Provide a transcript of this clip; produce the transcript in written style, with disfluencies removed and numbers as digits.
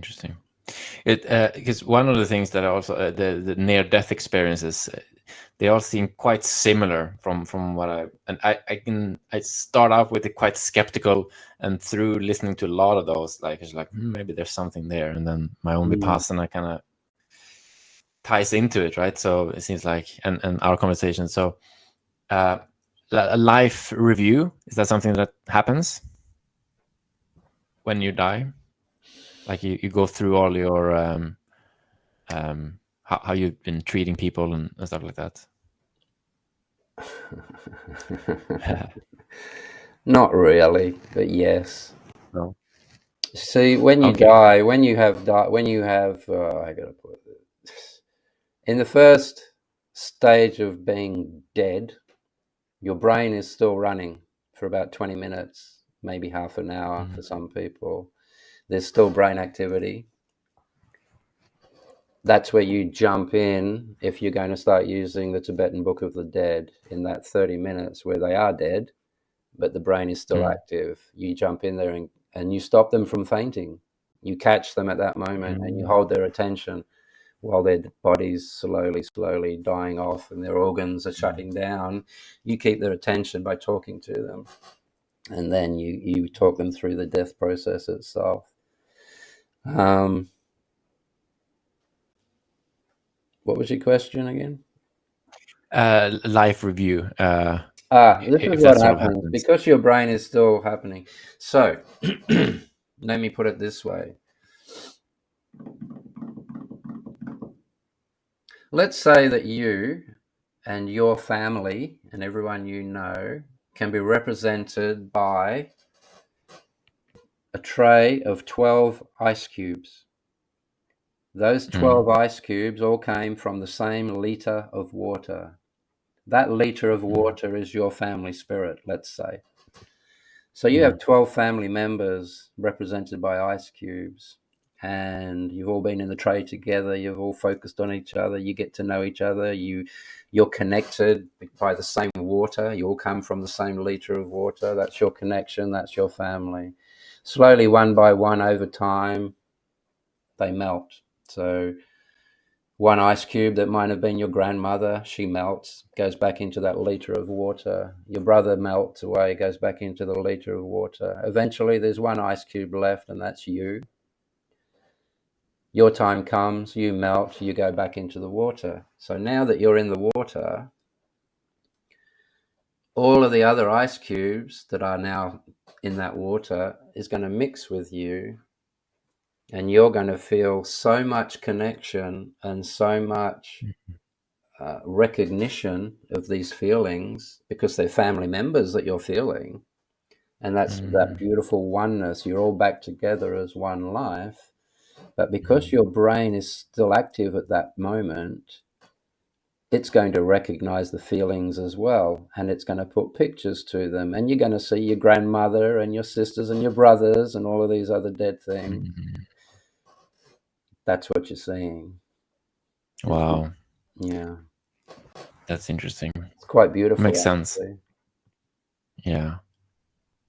Interesting. It because one of the things that I also the near death experiences, they all seem quite similar from what I start off with it quite skeptical, and through listening to a lot of those, like it's like maybe there's something there, and then my own vipassana kind of ties into it, right? So it seems like and our conversation. So a life review, is that something that happens when you die? Like you go through all your how you've been treating people and stuff like that. Not really, but yes. No. See, when you die, when you have I gotta put this. In the first stage of being dead, your brain is still running for about 20 minutes, maybe half an hour for some people. There's still brain activity. That's where you jump in if you're going to start using the Tibetan Book of the Dead in that 30 minutes where they are dead, but the brain is still active. You jump in there and you stop them from fainting. You catch them at that moment and you hold their attention while their body's slowly dying off and their organs are shutting down. You keep their attention by talking to them. And then you talk them through the death process itself. What was your question again? Life review. This is If what that sort of happens happens. because your brain is still happening. So let me put it this way. Let's say that you and your family and everyone you know can be represented by a tray of 12 ice cubes. Those 12 ice cubes all came from the same liter of water. That liter of water is your family spirit, let's say. So you have 12 family members represented by ice cubes, and you've all been in the tray together. You've all focused on each other. You get to know each other. You're connected by the same water. You all come from the same liter of water. That's your connection. That's your family. Slowly, one by one, over time, they melt. So one ice cube that might have been your grandmother, she melts, goes back into that liter of water. Your brother melts away, goes back into the liter of water. Eventually, there's one ice cube left, and that's you. Your time comes, you melt, you go back into the water. So now that you're in the water, all of the other ice cubes that are now in that water is going to mix with you, and you're going to feel so much connection and so much recognition of these feelings because they're family members that you're feeling. And that's that beautiful oneness. You're all back together as one life. But because your brain is still active at that moment, it's going to recognize the feelings as well. And it's going to put pictures to them. And you're going to see your grandmother and your sisters and your brothers and all of these other dead things. That's what you're seeing. Wow. Yeah. That's interesting. It's quite beautiful. Makes sense. Actually. Yeah.